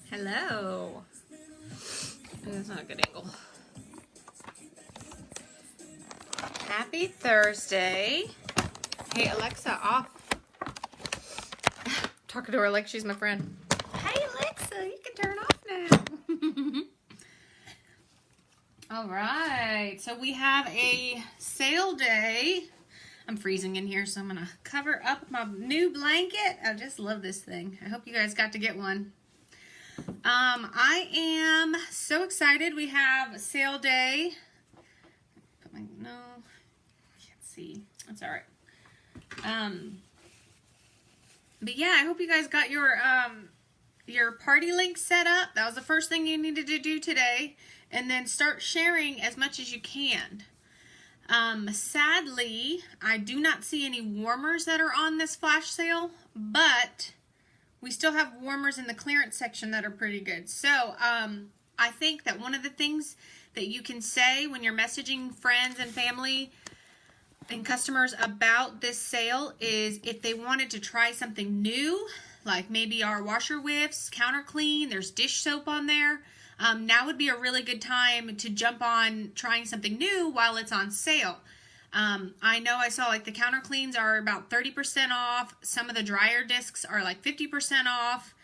Hello. That's not a good angle. Happy Thursday. Hey, Alexa, off. Talking to her like she's my friend. Hey, Alexa, you can turn off now. All right. So we have a sale day. I'm freezing in here, so I'm going to cover up my new blanket. I just love this thing. I hope you guys got to get one. I am so excited. We have a sale day. No, I can't see. That's all right. But yeah, I hope you guys got your party link set up. That was the first thing you needed to do today. And then start sharing as much as you can. Sadly, I do not see any warmers that are on this flash sale, but we still have warmers in the clearance section that are pretty good. So, I think that one of the things that you can say when you're messaging friends and family and customers about this sale is if they wanted to try something new, like maybe our washer whiffs, counter clean, there's dish soap on there. Now would be a really good time to jump on trying something new while it's on sale. I know I saw like the counter cleans are about 30% off. Some of the dryer discs are like 50% off.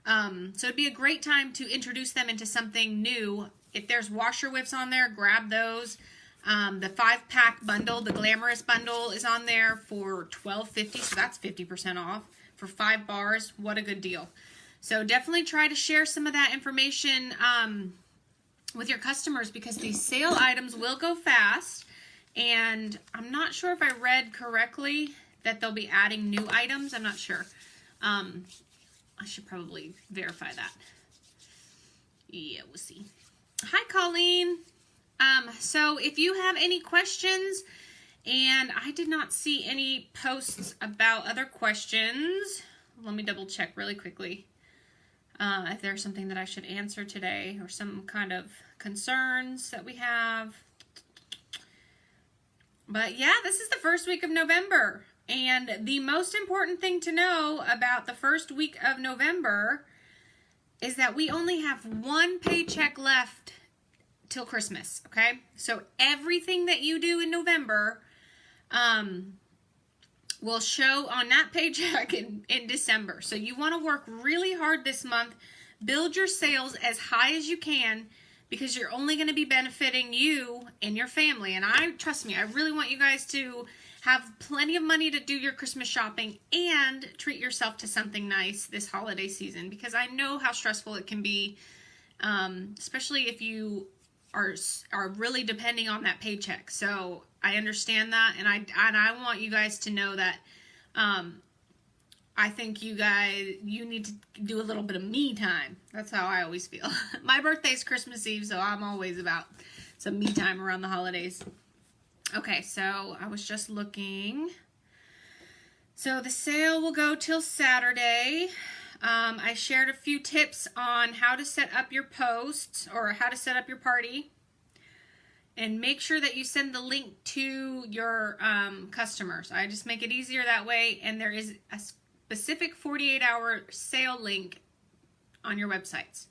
So it'd be a great time to introduce them into something new. If there's washer whiffs on there, grab those. The 5-pack bundle, the Glamorous bundle is on there for $12.50. So that's 50% off for 5 bars. What a good deal. So definitely try to share some of that information with your customers because these sale items will go fast. And I'm not sure if I read correctly that they'll be adding new items. I'm not sure. I should probably verify that. Yeah, we'll see. Hi, Colleen. So if you have any questions, and I did not see any posts about other questions. Let me double check really quickly. If there's something that I should answer today or some kind of concerns that we have. But yeah, this is the first week of November. And the most important thing to know about the first week of November is that we only have one paycheck left till Christmas, okay? So everything that you do in November will show on that paycheck in December. So you want to work really hard this month, build your sales as high as you can, because you're only going to be benefiting you and your family. And trust me, I really want you guys to have plenty of money to do your Christmas shopping and treat yourself to something nice this holiday season, because I know how stressful it can be, especially if you are really depending on that paycheck. So I understand that, and I want you guys to know that I think you need to do a little bit of me time. That's how I always feel. My birthday's Christmas Eve, so I'm always about some me time around the holidays. Okay, so I was just looking. So the sale will go till Saturday. I shared a few tips on how to set up your posts or how to set up your party. And make sure that you send the link to your customers. I just make it easier that way. And there is a specific 48-hour sale link on your websites.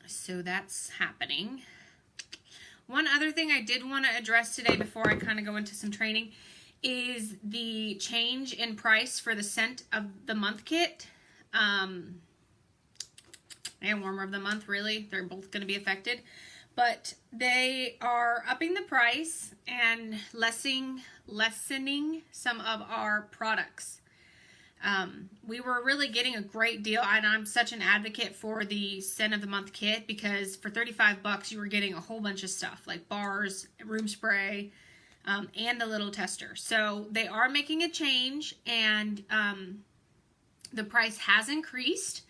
So that's happening. One other thing I did want to address today before I kind of go into some training is the change in price for the scent of the month kit. And warmer of the month, really. They're both going to be affected. But they are upping the price and lessening some of our products. We were really getting a great deal, and I'm such an advocate for the scent of the month kit because for $35 you were getting a whole bunch of stuff like bars, room spray, and the little tester. So they are making a change, and the price has increased.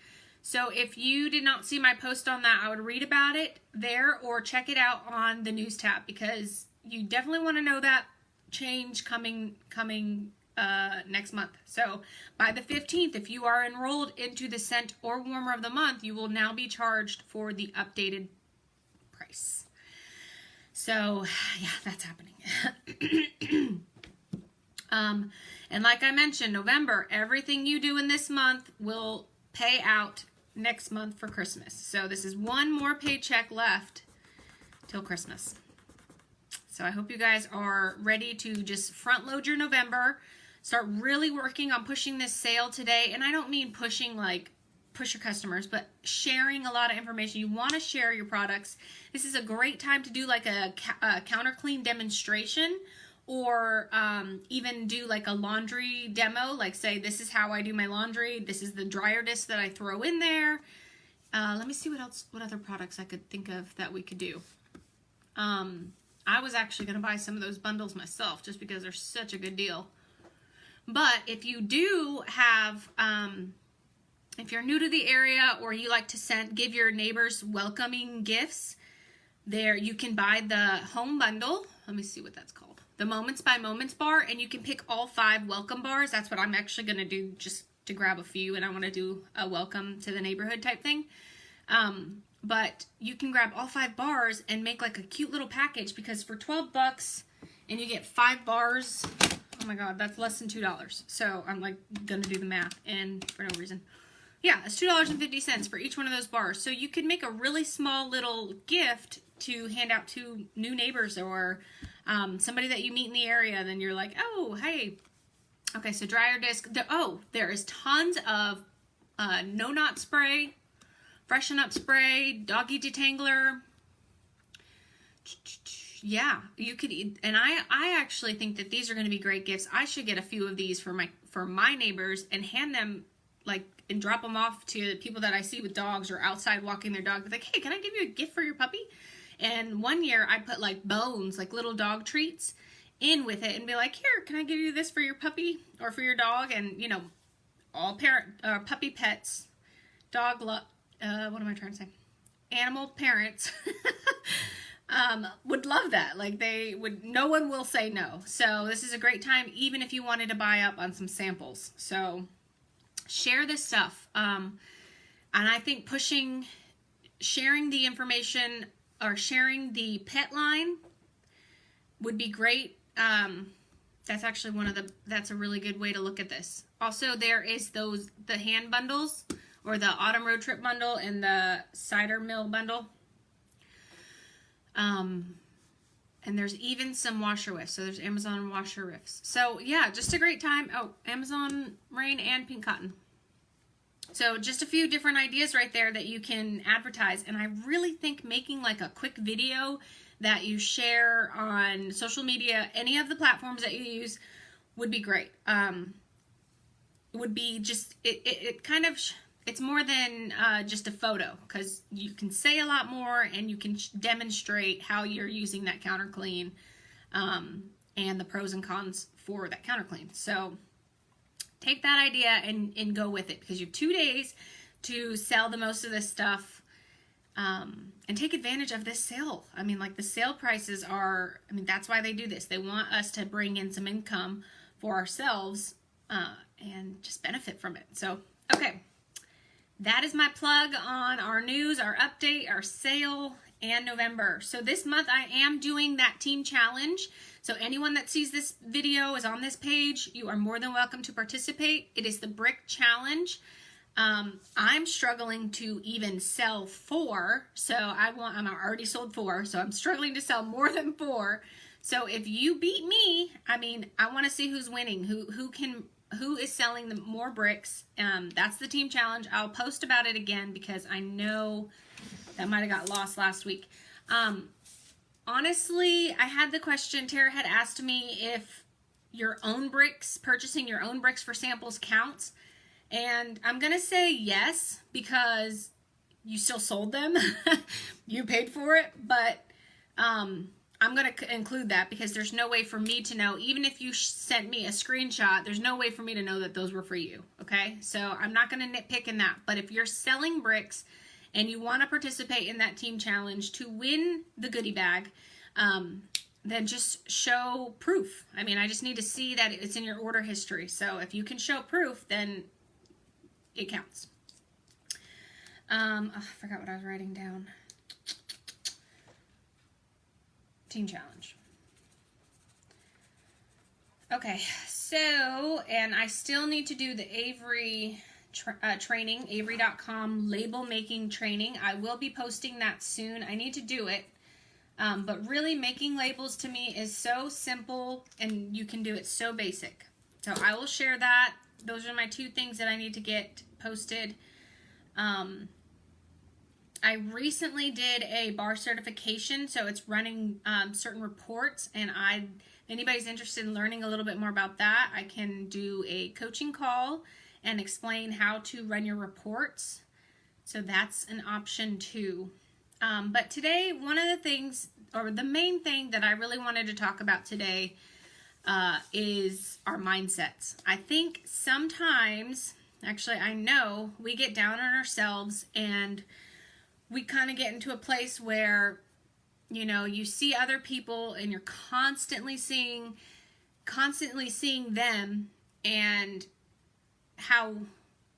So if you did not see my post on that, I would read about it there or check it out on the news tab, because you definitely want to know that change coming next month. So by the 15th, if you are enrolled into the scent or warmer of the month, you will now be charged for the updated price. So yeah, that's happening. And like I mentioned, November, everything you do in this month will pay out next month for Christmas. So this is one more paycheck left till Christmas. So I hope you guys are ready to just front load your November, start really working on pushing this sale today. And I don't mean pushing like push your customers, but sharing a lot of information. You want to share your products. This is a great time to do like a counter clean demonstration, or even do like a laundry demo, like say, this is how I do my laundry. This is the dryer disc that I throw in there. Let me see what other products I could think of that we could do. I was actually going to buy some of those bundles myself just because they're such a good deal. But if you do have, if you're new to the area or you like to give your neighbors welcoming gifts, there you can buy the home bundle. Let me see what that's called. The Moments by Moments bar, and you can pick all 5 welcome bars. That's what I'm actually going to do, just to grab a few, and I want to do a welcome to the neighborhood type thing. But you can grab all 5 bars and make like a cute little package, because for $12 and you get 5 bars, oh my god, that's less than $2. So I'm like going to do the math, and for no reason. Yeah, it's $2.50 for each one of those bars. So you could make a really small little gift to hand out to new neighbors, or somebody that you meet in the area. Then you're like, oh, hey. Okay, so dryer disc. There is tons of no-knot spray, freshen up spray, doggy detangler. Yeah, you could eat. And I actually think that these are going to be great gifts. I should get a few of these for my neighbors and hand them and drop them off to people that I see with dogs or outside walking their dog. Like, hey, can I give you a gift for your puppy? And one year I put like bones, like little dog treats, in with it and be like, here, can I give you this for your puppy or for your dog? And you know, all puppy pets, what am I trying to say? Animal parents would love that. Like no one will say no. So this is a great time, even if you wanted to buy up on some samples. So share this stuff. And I think sharing the information, or sharing the pet line, would be great. That's actually that's a really good way to look at this. Also, there is the hand bundles, or the autumn road trip bundle and the cider mill bundle. And there's even some washer whiffs. So there's Amazon washer whiffs. So yeah, just a great time. Oh, Amazon rain and pink cotton. So just a few different ideas right there that you can advertise. And I really think making like a quick video that you share on social media, any of the platforms that you use, would be great. Would be just, it's more than just a photo, because you can say a lot more and you can demonstrate how you're using that counter clean, and the pros and cons for that counter clean. So take that idea and go with it, because you have 2 days to sell the most of this stuff, and take advantage of this sale. I mean, like, the sale prices are, that's why they do this. They want us to bring in some income for ourselves, and just benefit from it. So, okay. That is my plug on our news, our update, our sale, and November. So this month I am doing that team challenge. So anyone that sees this video is on this page. You are more than welcome to participate. It is the brick challenge. I'm struggling to even sell 4. So I'm already sold 4. So I'm struggling to sell more than 4. So if you beat me, I want to see who's winning, who is selling the more bricks. That's the team challenge. I'll post about it again, because I know that might have got lost last week. Honestly, I had the question, Tara had asked me if purchasing your own bricks for samples counts. And I'm going to say yes, because you still sold them. You paid for it, but I'm going to include that, because there's no way for me to know, even if you sent me a screenshot, there's no way for me to know that those were for you, okay? So I'm not going to nitpick in that. But if you're selling bricks and you want to participate in that team challenge to win the goodie bag, then just show proof. I just need to see that it's in your order history. So if you can show proof, then it counts. I forgot what I was writing down. Team challenge. Okay, So, and I still need to do the Avery training, Avery.com label making training. I will be posting that soon. I need to do it. But really, making labels to me is so simple, and you can do it so basic. So I will share that. Those are my 2 things that I need to get posted. I recently did a bar certification, so it's running certain reports, and if anybody's interested in learning a little bit more about that, I can do a coaching call and explain how to run your reports. So that's an option too. But today, one of the things, or the main thing that I really wanted to talk about today is our mindsets. I think sometimes, actually I know, we get down on ourselves and we kind of get into a place where, you know, you see other people and you're constantly seeing them and how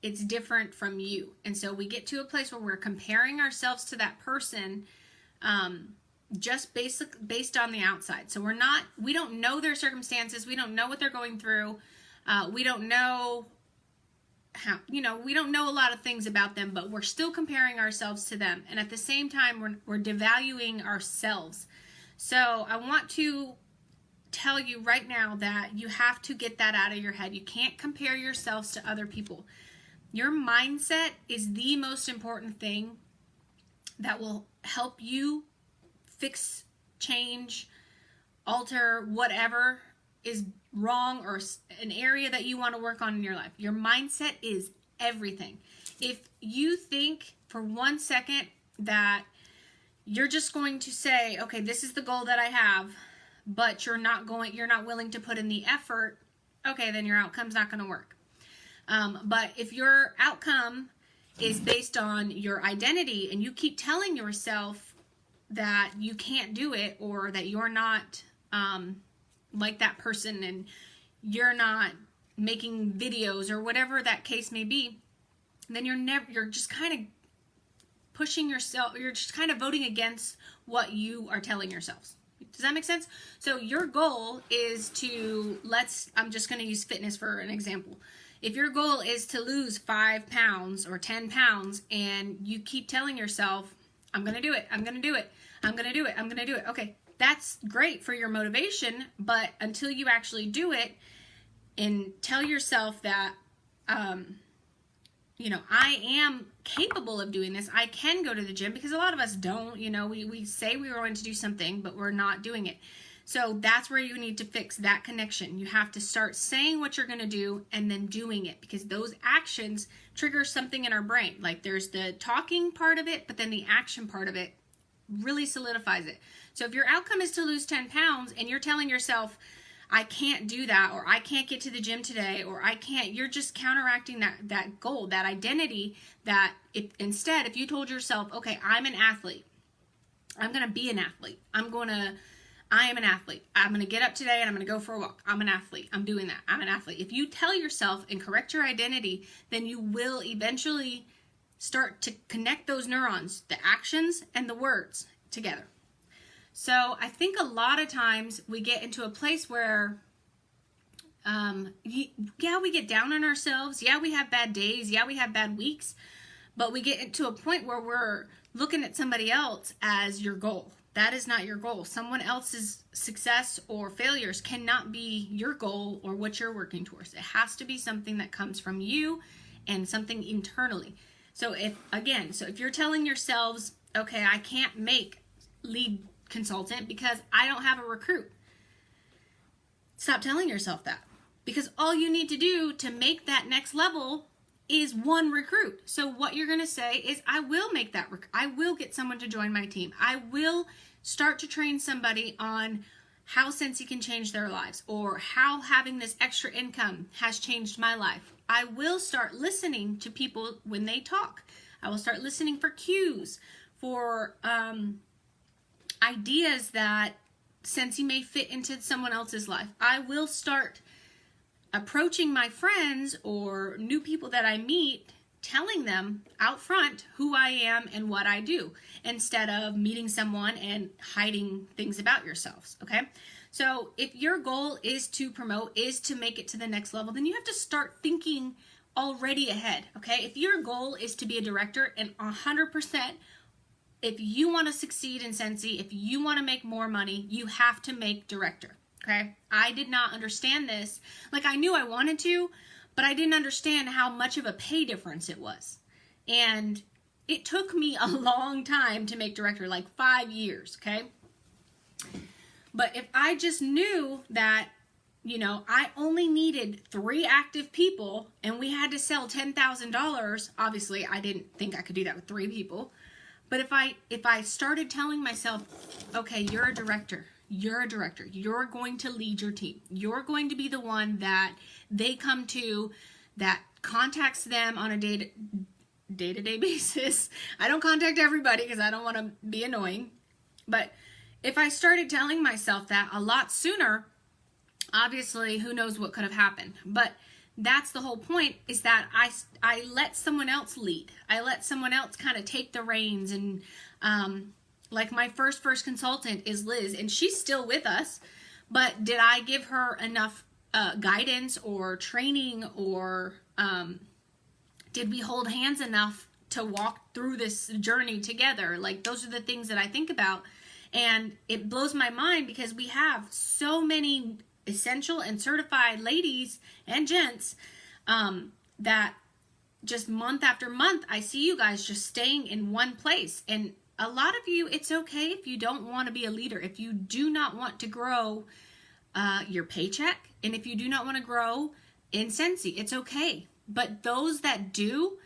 it's different from you. And so we get to a place where we're comparing ourselves to that person just based on the outside. So we don't know their circumstances. We don't know what they're going through. We don't know we don't know a lot of things about them, but we're still comparing ourselves to them. And at the same time, we're devaluing ourselves. So I want to tell you right now that you have to get that out of your head. You can't compare yourselves to other people. Your mindset is the most important thing that will help you fix, change, alter whatever is wrong or an area that you want to work on in your life. Your mindset is everything. If you think for 1 second that you're just going to say, okay, this is the goal that I have, but you're not willing to put in the effort, okay, then your outcome's not going to work. But if your outcome is based on your identity and you keep telling yourself that you can't do it, or that you're not like that person and you're not making videos or whatever that case may be, then you're just kind of pushing yourself, you're just kind of voting against what you are telling yourselves. Does that make sense? So your goal is I'm just going to use fitness for an example. If your goal is to lose 5 pounds or 10 pounds and you keep telling yourself, I'm going to do it, I'm going to do it, I'm going to do it, I'm going to do it. Okay, that's great for your motivation, but until you actually do it and tell yourself that, I am capable of doing this, I can go to the gym, because a lot of us don't, we say we're going to do something, but we're not doing it. So that's where you need to fix that connection. You have to start saying what you're going to do and then doing it, because those actions trigger something in our brain. Like there's the talking part of it, but then the action part of it really solidifies it. So if your outcome is to lose 10 pounds and you're telling yourself, I can't do that, or I can't get to the gym today, or I can't, you're just counteracting that goal, that identity, that instead, if you told yourself, okay, I'm an athlete, I'm going to be an athlete, I am an athlete, I'm going to get up today and I'm going to go for a walk, I'm an athlete, I'm doing that, I'm an athlete. If you tell yourself and correct your identity, then you will eventually start to connect those neurons, the actions and the words together. So I think a lot of times we get into a place where, we get down on ourselves. Yeah, we have bad days. Yeah, we have bad weeks. But we get into a point where we're looking at somebody else as your goal. That is not your goal. Someone else's success or failures cannot be your goal or what you're working towards. It has to be something that comes from you and something internally. So if you're telling yourselves, okay, I can't make lead consultant because I don't have a recruit, stop telling yourself that, because all you need to do to make that next level is one recruit. So what you're going to say is, I will make that I will get someone to join my team. I will start to train somebody on how Scentsy can change their lives, or how having this extra income has changed my life. I will start listening to people when they talk. I will start listening for cues, for ideas that Scentsy may fit into someone else's life. I will start approaching my friends or new people that I meet, telling them out front who I am and what I do, instead of meeting someone and hiding things about yourselves, okay? So if your goal is to promote, is to make it to the next level, then you have to start thinking already ahead, okay? If your goal is to be a director, and 100%, if you want to succeed in Scentsy, if you want to make more money, you have to make director, okay? I did not understand this. Like, I knew I wanted to, but I didn't understand how much of a pay difference it was. And it took me a long time to make director, like 5 years, okay? But if I just knew that, you know, I only needed 3 active people and we had to sell $10,000, obviously I didn't think I could do that with 3 people. But if I started telling myself, okay, you're a director, you're going to lead your team, you're going to be the one that they come to, that contacts them on a day-to-day basis. I don't contact everybody because I don't want to be annoying. But if I started telling myself that a lot sooner, obviously, who knows what could have happened. But that's the whole point, is that I let someone else lead. I let someone else kind of take the reins. And like my first consultant is Liz, and she's still with us. But did I give her enough guidance or training, or did we hold hands enough to walk through this journey together? Like, those are the things that I think about. And it blows my mind because we have so many essential and certified ladies and gents that just month after month, I see you guys just staying in one place. And a lot of you, it's okay if you don't want to be a leader, if you do not want to grow your paycheck, and if you do not want to grow in Scentsy, it's okay. But those that do,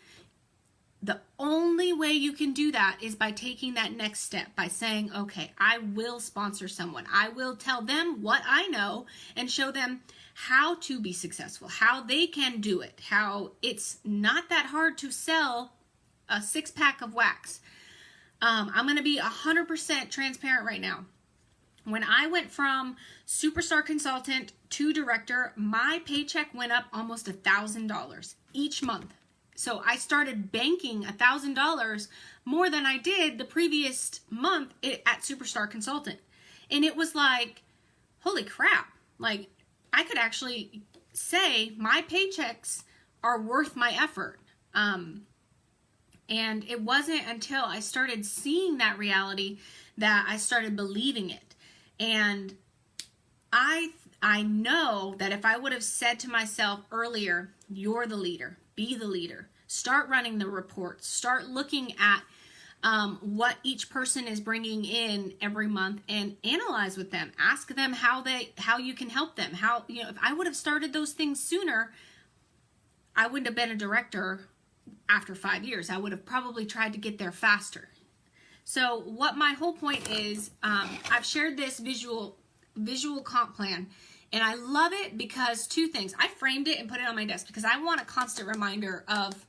the only way you can do that is by taking that next step, by saying, okay, I will sponsor someone. I will tell them what I know and show them how to be successful, how they can do it, how it's not that hard to sell a 6-pack of wax. I'm going to be 100% transparent right now. When I went from superstar consultant to director, my paycheck went up almost $1,000 each month. So I started banking $1,000 more than I did the previous month at Superstar Consultant. And it was like, holy crap. Like, I could actually say my paychecks are worth my effort. And it wasn't until I started seeing that reality that I started believing it. And I know that if I would have said to myself earlier, you're the leader, be the leader, start running the reports, start looking at what each person is bringing in every month, and analyze with them, ask them how you can help them. If I would have started those things sooner, I wouldn't have been a director after 5 years. I would have probably tried to get there faster. So what my whole point is, I've shared this visual comp plan, and I love it because 2 things. I framed it and put it on my desk because I want a constant reminder of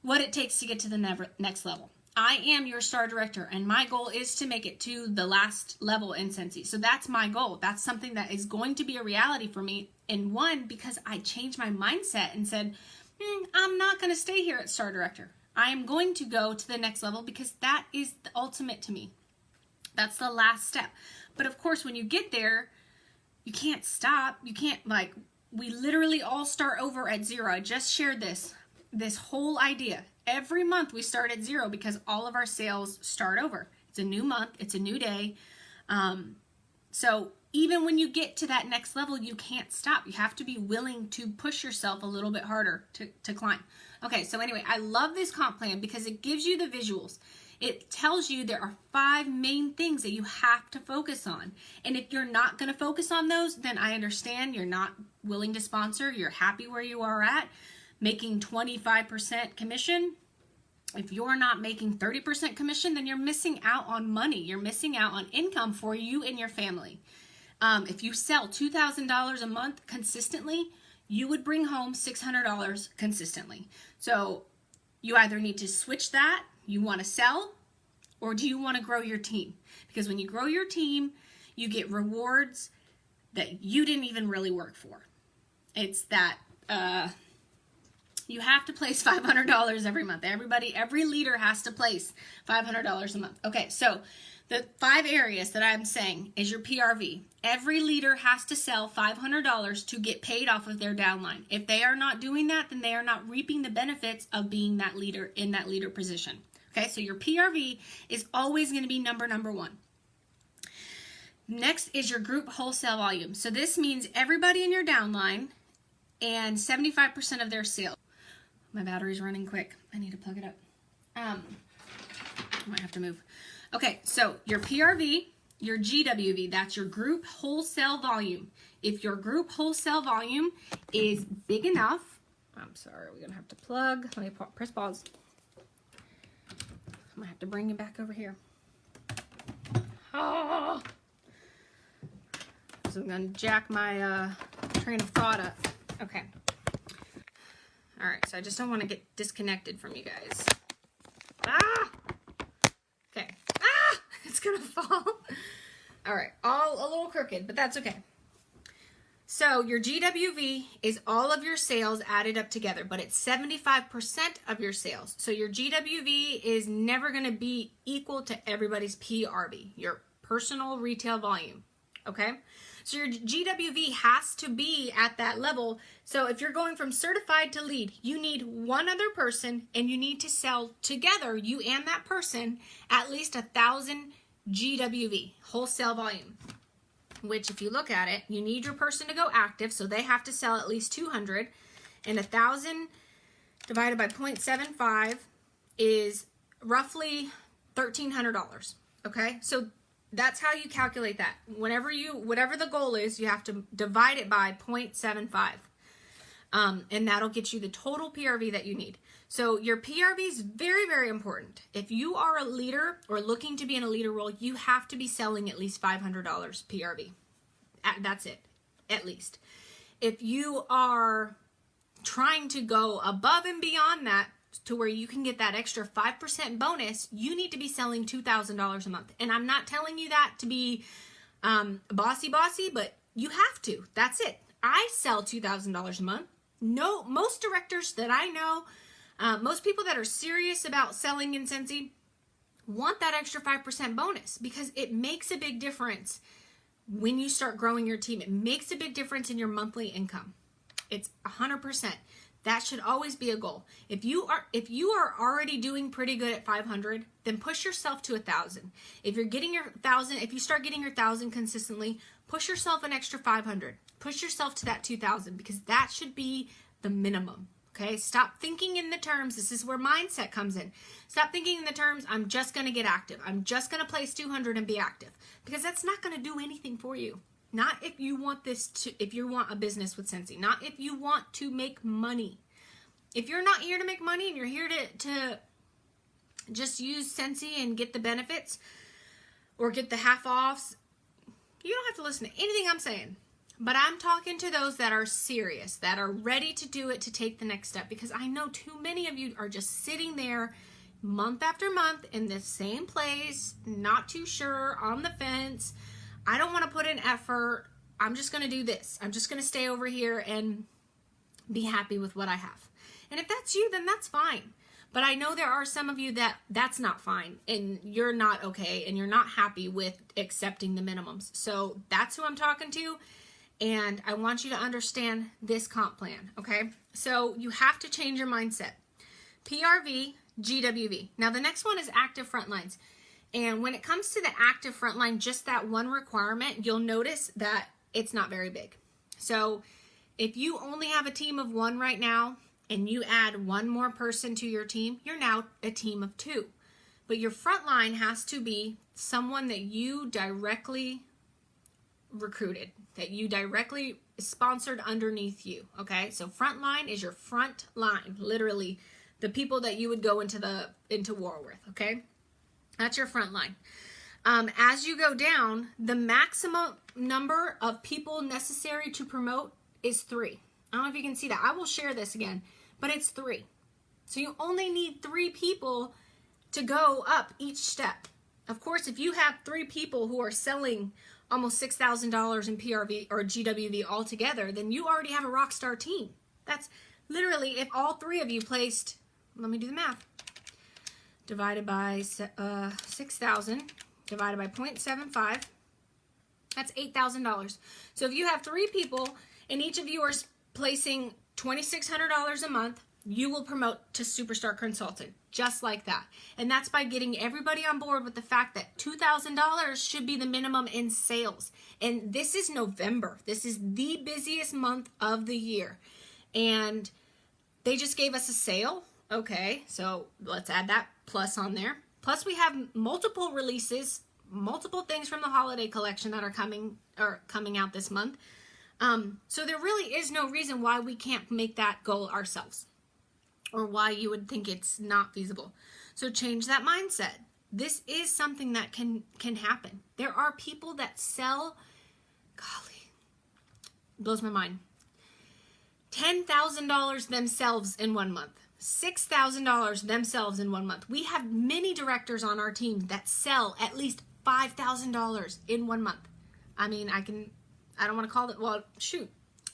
what it takes to get to the next level. I am your star director, and my goal is to make it to the last level in Scentsy. So that's my goal. That's something that is going to be a reality for me. And 1, because I changed my mindset and said, I'm not going to stay here at star director. I am going to go to the next level because that is the ultimate to me. That's the last step. But of course, when you get there, you can't stop. You can't, we literally all start over at 0. I just shared this whole idea. Every month we start at 0 because all of our sales start over. It's a new month. It's a new day. So even when you get to that next level, you can't stop. You have to be willing to push yourself a little bit harder to climb. Okay, so anyway, I love this comp plan because it gives you the visuals. It tells you there are 5 main things that you have to focus on. And if you're not going to focus on those, then I understand you're not willing to sponsor. You're happy where you are at, making 25% commission. If you're not making 30% commission, then you're missing out on money. You're missing out on income for you and your family. If you sell $2,000 a month consistently, you would bring home $600 consistently. So you either need to switch that, you want to sell, or do you want to grow your team? Because when you grow your team, you get rewards that you didn't even really work for. It's that, You have to place $500 every month. Every leader has to place $500 a month. Okay, so the 5 areas that I'm saying is your PRV. Every leader has to sell $500 to get paid off of their downline. If they are not doing that, then they are not reaping the benefits of being that leader in that leader position. Okay, so your PRV is always going to be number 1. Next is your group wholesale volume. So this means everybody in your downline and 75% of their sales. My battery's running quick. I need to plug it up. I might have to move. Okay, so your PRV, your GWV, that's your group wholesale volume. If your group wholesale volume is big enough, I'm sorry, we're going to have to plug. Let me press pause. I'm going to have to bring it back over here. Oh. So I'm going to jack my train of thought up. Okay. All right, so I just don't want to get disconnected from you guys. Ah! Okay. Ah! It's going to fall. All right, all a little crooked, but that's okay. So your GWV is all of your sales added up together, but it's 75% of your sales. So your GWV is never going to be equal to everybody's PRV, your personal retail volume, okay? So your GWV has to be at that level. So if you're going from certified to lead, you need one other person and you need to sell together, you and that person, at least 1,000 GWV, wholesale volume. Which if you look at it, you need your person to go active, so they have to sell at least 200, and 1,000 divided by 0.75 is roughly $1,300, okay? So that's how you calculate that. Whatever the goal is, you have to divide it by 0.75, and that'll get you the total PRV that you need. So your PRV is very, very important. If you are a leader or looking to be in a leader role, you have to be selling at least $500 PRV. That's it, at least. If you are trying to go above and beyond that to where you can get that extra 5% bonus, you need to be selling $2,000 a month. And I'm not telling you that to be bossy, but you have to. That's it. I sell $2,000 a month. No, most directors that I know, most people that are serious about selling in Scentsy want that extra 5% bonus because it makes a big difference when you start growing your team. It makes a big difference in your monthly income. It's 100%. That should always be a goal. If you are already doing pretty good at 500, then push yourself to 1,000. If you're getting your 1,000, if you start getting your 1,000 consistently, push yourself an extra 500. Push yourself to that 2,000 because that should be the minimum. Okay, stop thinking in the terms, this is where MiNdSET comes in. Stop thinking in the terms, I'm just going to get active. I'm just going to place 200 and be active. Because that's not going to do anything for you. Not if you want if you want a business with Scentsy. Not if you want to make money. If you're not here to make money and you're here to just use Scentsy and get the benefits or get the half-offs, you don't have to listen to anything I'm saying. But I'm talking to those that are serious, that are ready to do it, to take the next step. Because I know too many of you are just sitting there month after month in the same place, not too sure, on the fence. I don't want to put in effort. I'm just going to do this. I'm just going to stay over here and be happy with what I have. And if that's you, then that's fine. But I know there are some of you that's not fine and you're not okay and you're not happy with accepting the minimums. So that's who I'm talking to. And I want you to understand this comp plan, okay? So you have to change your mindset. PRV, GWV. Now the next one is active front lines. And when it comes to the active front line, just that one requirement, you'll notice that it's not very big. So if you only have a team of 1 right now and you add 1 more person to your team, you're now a team of 2. But your front line has to be someone that you directly recruited, that you directly sponsored underneath you, okay? So front line is your front line, literally the people that you would go into war with, okay? That's your front line. As you go down, the maximum number of people necessary to promote is 3. I don't know if you can see that. I will share this again, but it's 3. So you only need 3 people to go up each step. Of course, if you have 3 people who are selling almost $6,000 in PRV or GWV altogether, then you already have a rock star team. literally, if all 3 of you placed, let me do the math, divided by 6,000, divided by 0.75, that's $8,000. So if you have 3 people and each of you are placing $2,600 a month, you will promote to Superstar Consultant, just like that. And that's by getting everybody on board with the fact that $2,000 should be the minimum in sales. And this is November. This is the busiest month of the year. And they just gave us a sale. Okay, so let's add that plus on there. Plus we have multiple releases, multiple things from the holiday collection that are coming out this month. So there really is no reason why we can't make that goal ourselves, or why you would think it's not feasible. So change that mindset. This is something that can happen. There are people that sell, golly, blows my mind, $10,000 themselves in 1 month, $6,000 themselves in 1 month. We have many directors on our team that sell at least $5,000 in 1 month. I mean, I don't want to call it, well, shoot.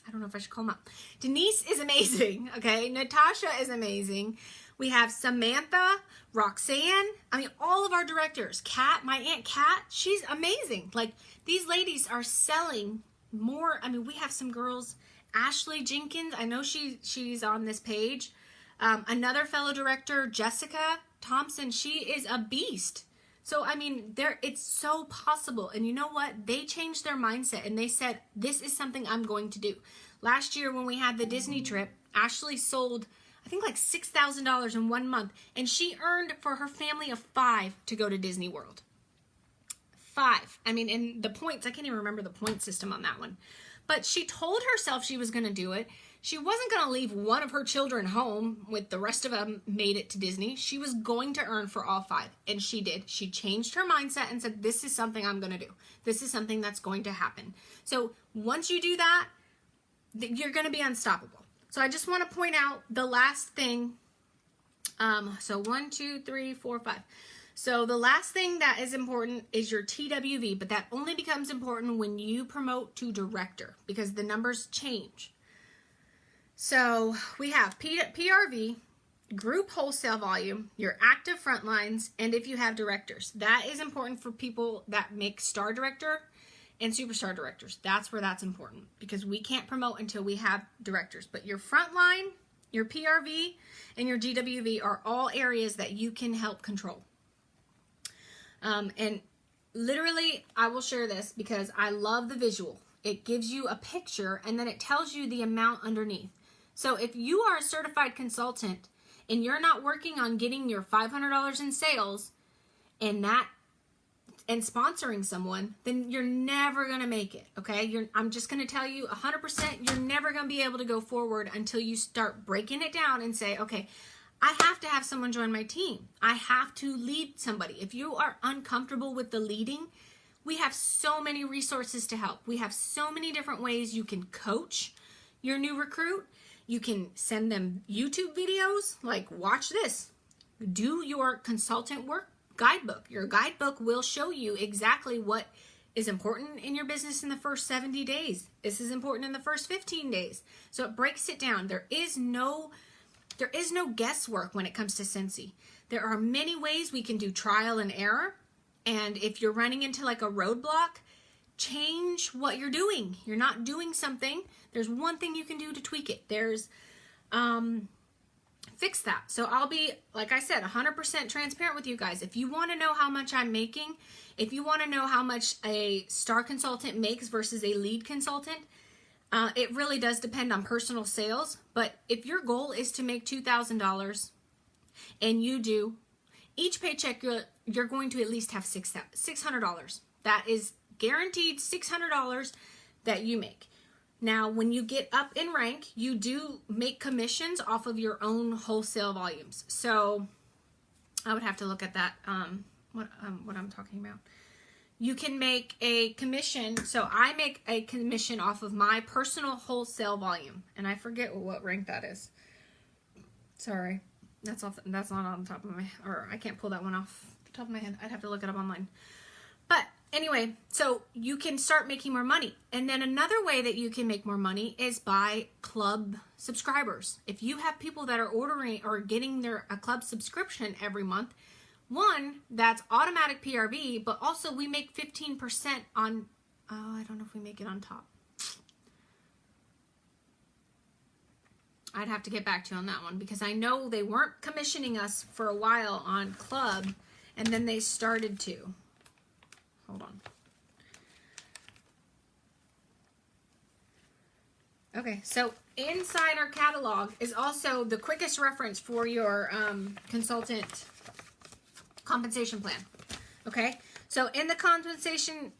I don't know if I should call them up. Denise is amazing, okay? Natasha is amazing. We have Samantha, Roxanne. I mean, all of our directors. Kat, my Aunt Kat, she's amazing. Like, these ladies are selling more. I mean, we have some girls. Ashley Jenkins, I know she's on this page. Another fellow director, Jessica Thompson, she is a beast. So, I mean, it's so possible. And you know what? They changed their mindset and they said, this is something I'm going to do. Last year when we had the Disney trip, Ashley sold, I think, like $6,000 in 1 month. And she earned for her family of 5 to go to Disney World. 5. I mean, and the points, I can't even remember the point system on that one. But she told herself she was going to do it. She wasn't going to leave one of her children home with the rest of them made it to Disney. She was going to earn for all 5. And she did. She changed her mindset and said, this is something I'm going to do. This is something that's going to happen. So once you do that, you're going to be unstoppable. So I just want to point out the last thing. So 1, 2, 3, 4, 5. So the last thing that is important is your TWV, but that only becomes important when you promote to director because the numbers change. So we have PRV, group wholesale volume, your active front lines, and if you have directors. That is important for people that make star director and superstar directors. That's where that's important because we can't promote until we have directors. But your front line, your PRV, and your GWV are all areas that you can help control. And literally, I will share this because I love the visual. It gives you a picture and then it tells you the amount underneath. So if you are a certified consultant and you're not working on getting your $500 in sales and sponsoring someone, then you're never going to make it, okay? I'm just going to tell you 100%, you're never going to be able to go forward until you start breaking it down and say, okay, I have to have someone join my team. I have to lead somebody. If you are uncomfortable with the leading, we have so many resources to help. We have so many different ways you can coach your new recruit. You can send them YouTube videos, like watch this. Do your consultant work guidebook. Your guidebook will show you exactly what is important in your business in the first 70 days. This is important in the first 15 days. So it breaks it down. There is no guesswork when it comes to Scentsy. There are many ways we can do trial and error. And if you're running into like a roadblock, change what you're doing. You're not doing something. There's one thing you can do to tweak it. There's fix that. So I'll be, like I said, 100% transparent with you guys. If you want to know how much I'm making, if you want to know how much a star consultant makes versus a lead consultant, it really does depend on personal sales. But if your goal is to make $2,000 and you do, each paycheck you're going to at least have $600. That is guaranteed $600 that you make. Now, when you get up in rank, you do make commissions off of your own wholesale volumes. So I would have to look at that, what I'm talking about. You can make a commission. So I make a commission off of my personal wholesale volume. And I forget what rank that is. Sorry. That's not on the top of my, or I can't pull that one off the top of my head. I'd have to look it up online. But anyway, so you can start making more money. And then another way that you can make more money is by club subscribers. If you have people that are ordering or getting a club subscription every month, one, that's automatic PRV, but also we make 15% on, I don't know if we make it on top. I'd have to get back to you on that one because I know they weren't commissioning us for a while on club and then they started to. Hold on. Okay, so inside our catalog is also the quickest reference for your consultant compensation plan. Okay, so in the compensation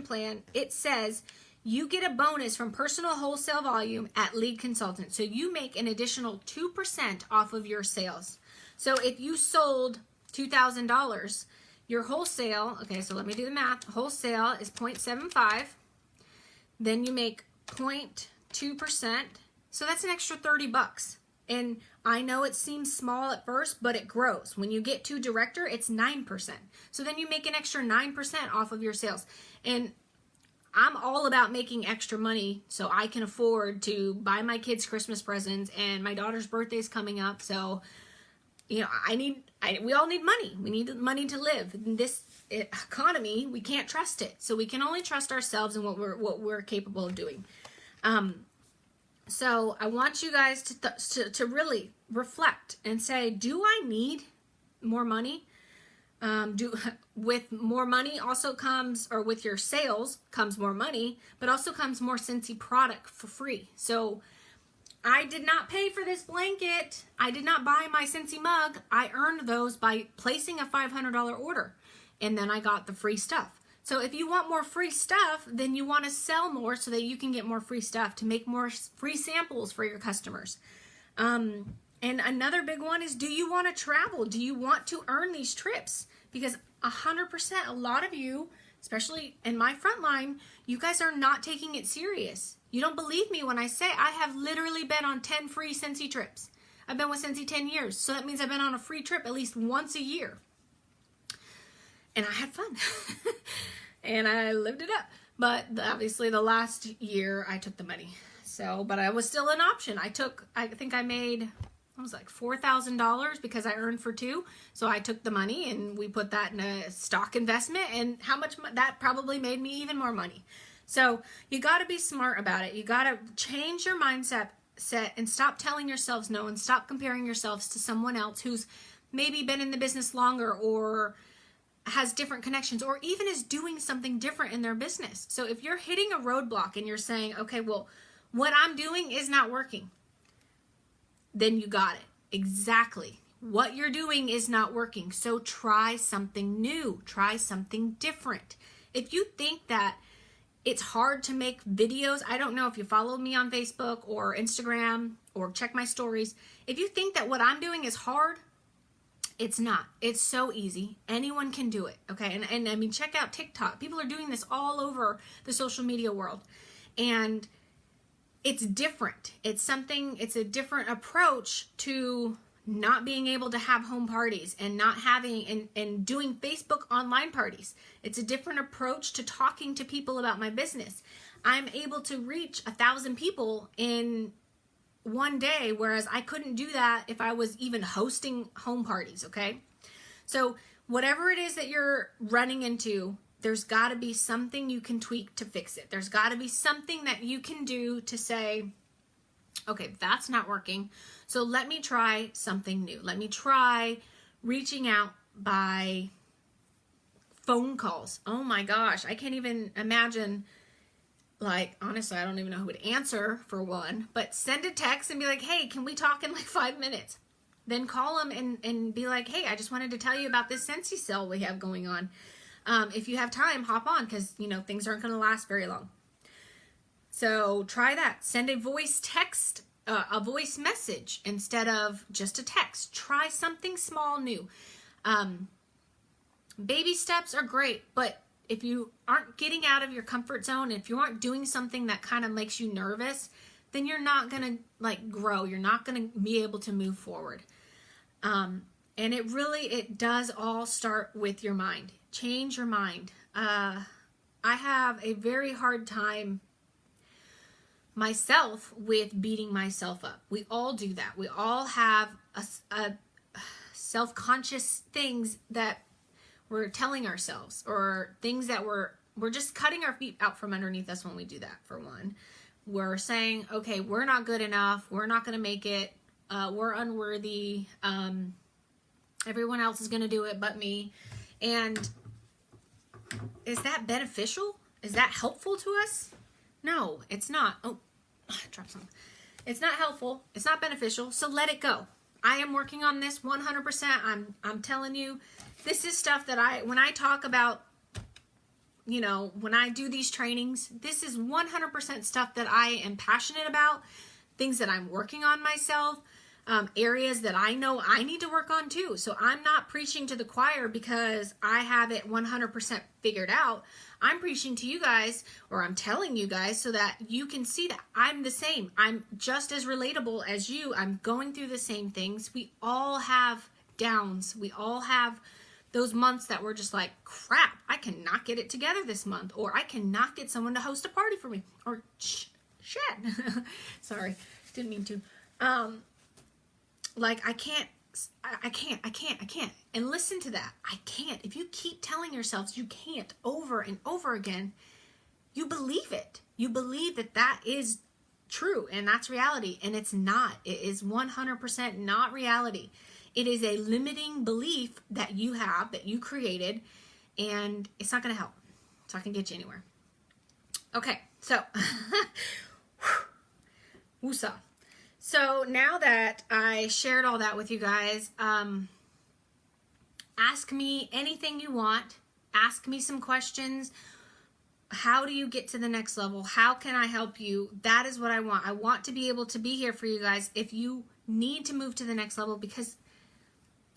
plan, it says you get a bonus from personal wholesale volume at lead consultant. So you make an additional 2% off of your sales. So if you sold $2,000, your wholesale, okay, so let me do the math. Wholesale is 0.75. Then you make 0.2%. So that's an extra $30. And I know it seems small at first, but it grows. When you get to director, it's 9%. So then you make an extra 9% off of your sales. And I'm all about making extra money so I can afford to buy my kids Christmas presents, and my daughter's birthday's coming up. So, you know, we all need money. We need money to live. In this economy, we can't trust it. So we can only trust ourselves and what we're capable of doing. So I want you guys to really reflect and say, do I need more money? With more money also comes, or with your sales comes more money, but also comes more Scentsy product for free. So I did not pay for this blanket. I did not buy my Scentsy mug. I earned those by placing a $500 order, and then I got the free stuff. So if you want more free stuff, then you want to sell more so that you can get more free stuff to make more free samples for your customers. And another big one is, do you want to travel? Do you want to earn these trips? Because 100%, a lot of you, especially in my front line, you guys are not taking it serious. You don't believe me when I say I have literally been on 10 free Scentsy trips. I've been with Scentsy 10 years, so that means I've been on a free trip at least once a year. And I had fun. And I lived it up. But obviously the last year I took the money. So, but I was still an option. I think I made, it was like $4,000 because I earned for two. So I took the money and we put that in a stock investment, and how much that probably made me even more money. So you got to be smart about it. You got to change your mindset and stop telling yourselves no, and stop comparing yourselves to someone else who's maybe been in the business longer or has different connections, or even is doing something different in their business. So if you're hitting a roadblock and you're saying, okay, well, what I'm doing is not working, then you got it. Exactly. What you're doing is not working. So try something new. Try something different. If you think that it's hard to make videos, I don't know if you follow me on Facebook or Instagram or check my stories. If you think that what I'm doing is hard, it's not. It's so easy. Anyone can do it, okay? And I mean, check out TikTok. People are doing this all over the social media world. And it's different. It's a different approach to not being able to have home parties and not having and doing Facebook online parties. It's a different approach to talking to people about my business. I'm able to reach 1,000 people in one day, whereas I couldn't do that if I was even hosting home parties, okay? So whatever it is that you're running into, there's got to be something you can tweak to fix it. There's got to be something that you can do to say, okay, that's not working, so let me try something new. Let me try reaching out by phone calls. Oh my gosh, I can't even imagine. Like, honestly, I don't even know who would answer for one, but send a text and be like, hey, can we talk in like 5 minutes? Then call them and be like, hey, I just wanted to tell you about this Scentsy sale we have going on. If you have time, hop on, because, you know, things aren't going to last very long. So try that. Send a voice text, a voice message instead of just a text. Try something small new. Baby steps are great, but if you aren't getting out of your comfort zone, if you aren't doing something that kind of makes you nervous, then you're not going to like grow. You're not going to be able to move forward. And And it does all start with your mind. Change your mind. I have a very hard time myself with beating myself up. We all do that. We all have a self-conscious things that we're telling ourselves, or things that we're just cutting our feet out from underneath us when we do that. For one, we're saying, okay, we're not good enough. We're not going to make it. We're unworthy. Everyone else is going to do it but me. And is that beneficial? Is that helpful to us? No, it's not. Oh, I dropped something. It's not helpful. It's not beneficial. So let it go. I am working on this 100%. I'm telling you, this is stuff that when I talk about, when I do these trainings, this is 100% stuff that I am passionate about, things that I'm working on myself, areas that I know I need to work on too. So I'm not preaching to the choir because I have it 100% figured out. I'm preaching to you guys, or I'm telling you guys so that you can see that I'm the same. I'm just as relatable as you. I'm going through the same things. We all have downs. We all have those months that we're just like, crap, I cannot get it together this month, or I cannot get someone to host a party for me, or shit. Sorry, didn't mean to. Like, I can't. And listen to that. I can't. If you keep telling yourselves you can't over and over again, you believe it. You believe that is true and that's reality. And it's not. It is 100% not reality. It is a limiting belief that you have, that you created, and it's not going to help. It's not going to get you anywhere. Okay, so, woosah. So now that I shared all that with you guys, ask me anything you want. Ask me some questions. How do you get to the next level? How can I help you? That is what I want. I want to be able to be here for you guys if you need to move to the next level, because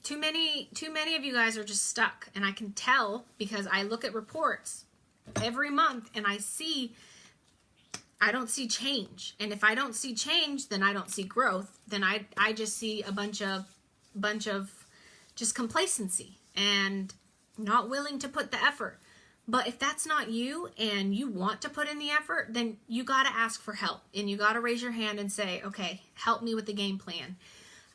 too many of you guys are just stuck. And I can tell because I look at reports every month and I don't see change. And if I don't see change, then I don't see growth. Then I just see a bunch of just complacency and not willing to put the effort. But if that's not you and you want to put in the effort, then you got to ask for help, and you got to raise your hand and say, okay, help me with the game plan.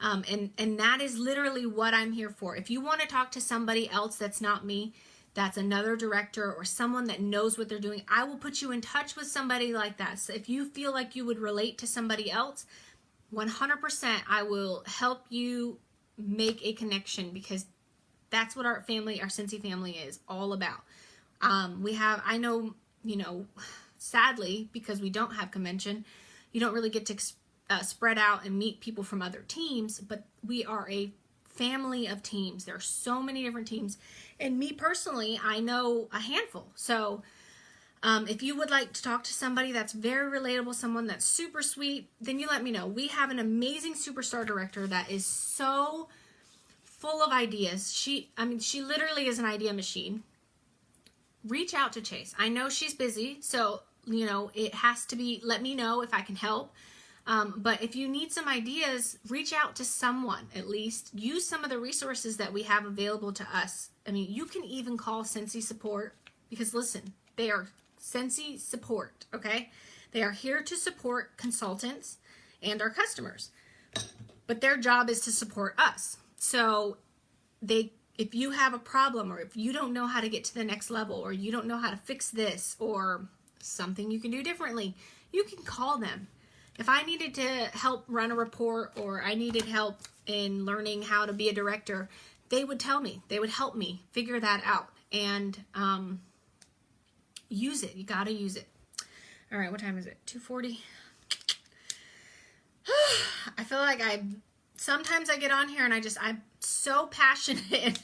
And that is literally what I'm here for. If you want to talk to somebody else that's not me, that's another director or someone that knows what they're doing, I will put you in touch with somebody like that. So if you feel like you would relate to somebody else, 100% I will help you make a connection, because that's what our Scentsy family is all about. I know, sadly, because we don't have convention, you don't really get to spread out and meet people from other teams, but we are a family of teams. There are so many different teams, and me personally, I know a handful. So if you would like to talk to somebody that's very relatable, someone that's super sweet, then you let me know. We have an amazing superstar director that is so full of ideas. She literally is an idea machine. Reach out to Chase. I know she's busy, so it has to be, let me know if I can help. But if you need some ideas, reach out to someone. At least use some of the resources that we have available to us. I mean, you can even call Scentsy support, because listen, they are Scentsy support, okay? They are here to support consultants and our customers, but their job is to support us. So if you have a problem, or if you don't know how to get to the next level, or you don't know how to fix this, or something you can do differently, you can call them. If I needed to help run a report, or I needed help in learning how to be a director, they would tell me. They would help me figure that out. And use it. You got to use it. All right, what time is it? 2:40. I feel like sometimes I get on here and I'm so passionate.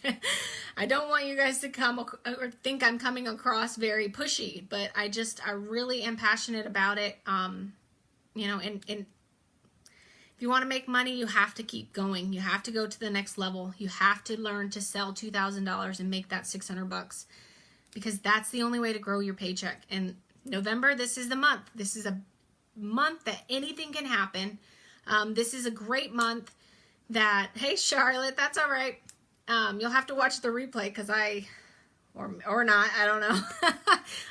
I don't want you guys to come or think I'm coming across very pushy, but I really am passionate about it. And if you want to make money, you have to keep going. You have to go to the next level. You have to learn to sell $2,000 and make that $600, because that's the only way to grow your paycheck. And November, this is the month. This is a month that anything can happen. This is a great month that, hey, Charlotte, that's all right. You'll have to watch the replay because or not, I don't know.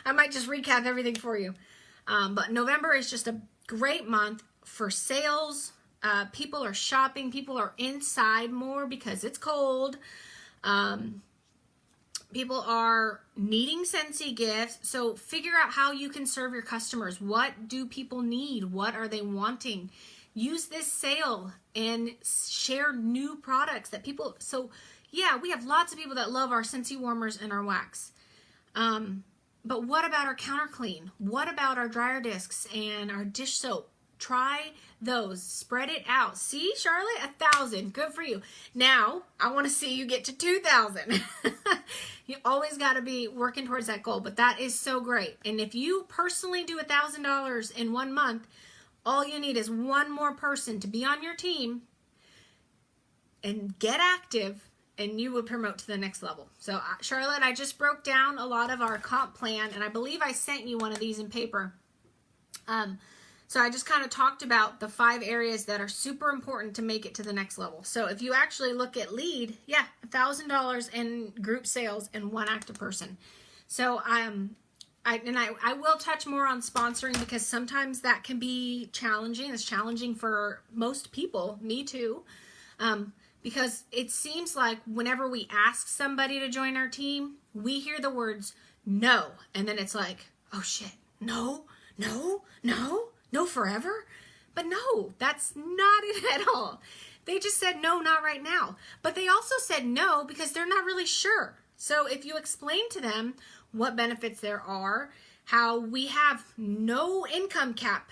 I might just recap everything for you. But November is just a great month for sales. People are shopping. People are inside more because it's cold. People are needing Scentsy gifts. So figure out how you can serve your customers. What do people need? What are they wanting? Use this sale and share new products that people... So yeah, we have lots of people that love our Scentsy warmers and our wax. But what about our counter clean? What about our dryer discs and our dish soap? Try those. Spread it out. See, Charlotte? 1,000. Good for you. Now, I want to see you get to 2,000. You always got to be working towards that goal, but that is so great. And if you personally do $1,000 in 1 month, all you need is one more person to be on your team and get active, and you would promote to the next level. So, Charlotte, I just broke down a lot of our comp plan, and I believe I sent you one of these in paper. So I just kind of talked about the 5 areas that are super important to make it to the next level. So if you actually look at lead, yeah, $1,000 in group sales and 1 active person. So I will touch more on sponsoring because sometimes that can be challenging. It's challenging for most people, me too, because it seems like whenever we ask somebody to join our team, we hear the words no, and then it's like, oh shit, no forever. But no, that's not it at all. They just said no, not right now. But they also said no because they're not really sure. So if you explain to them what benefits there are, how we have no income cap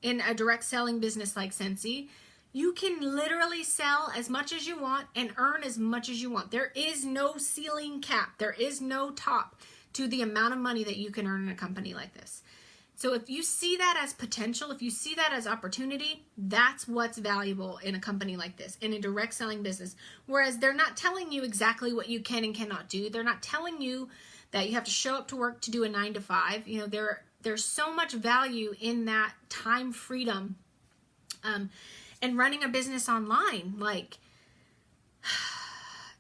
in a direct selling business like Scentsy, you can literally sell as much as you want and earn as much as you want. There is no ceiling cap. There is no top to the amount of money that you can earn in a company like this. So if you see that as potential, if you see that as opportunity, that's what's valuable in a company like this, in a direct selling business. Whereas they're not telling you exactly what you can and cannot do. They're not telling you that you have to show up to work to do a 9 to 5. You know, there's so much value in that time freedom and running a business online. Like,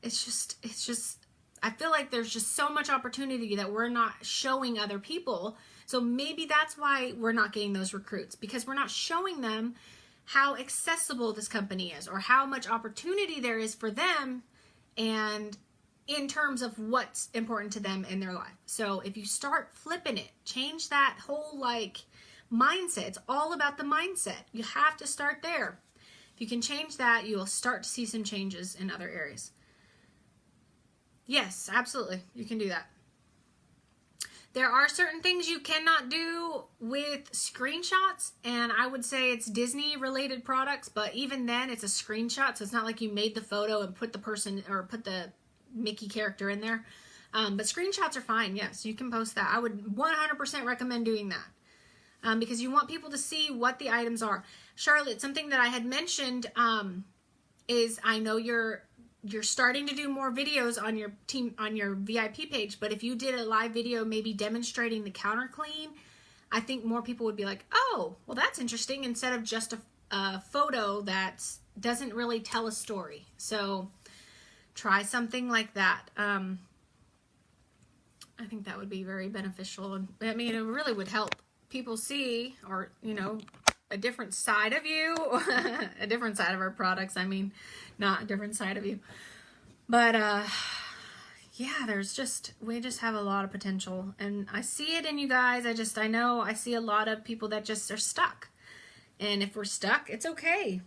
it's just, I feel like there's just so much opportunity that we're not showing other people. So maybe that's why we're not getting those recruits, because we're not showing them how accessible this company is or how much opportunity there is for them and in terms of what's important to them in their life. So if you start flipping it, change that whole mindset. It's all about the mindset. You have to start there. If you can change that, you will start to see some changes in other areas. Yes, absolutely. You can do that. There are certain things you cannot do with screenshots, and I would say it's Disney-related products, but even then, it's a screenshot, so it's not like you made the photo and put the person or put the Mickey character in there. But screenshots are fine, yes, you can post that. I would 100% recommend doing that because you want people to see what the items are. Charlotte, something that I had mentioned is I know you're starting to do more videos on your team, on your VIP page, but if you did a live video maybe demonstrating the counter clean, I think more people would be like, oh, well, that's interesting, instead of just a photo that doesn't really tell a story. So try something like that. I think that would be very beneficial. And I mean, it really would help people see, or, you know, a different side of you, a different side of our products. I mean, not a different side of you. But, yeah, we just have a lot of potential. And I see it in you guys. I know I see a lot of people that just are stuck. And if we're stuck, it's okay.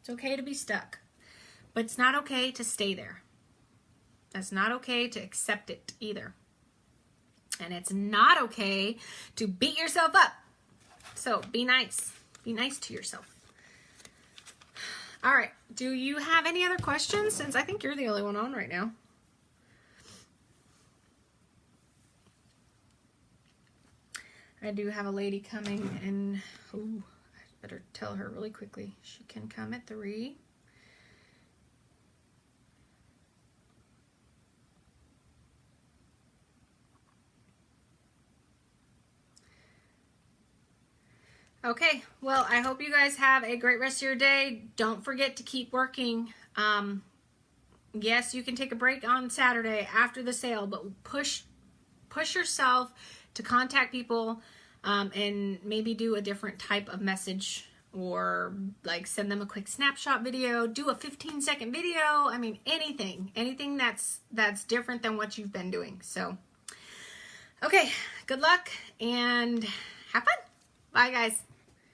It's okay to be stuck. But it's not okay to stay there. It's not okay to accept it either. And it's not okay to beat yourself up. So be nice. Be nice to yourself. All right. Do you have any other questions? Since I think you're the only one on right now. I do have a lady coming, and I better tell her really quickly. She can come at 3. Okay, well, I hope you guys have a great rest of your day. Don't forget to keep working. Yes, you can take a break on Saturday after the sale, but push yourself to contact people and maybe do a different type of message, or like send them a quick snapshot video, do a 15-second video. I mean, anything that's different than what you've been doing. So, okay, good luck and have fun. Bye, guys.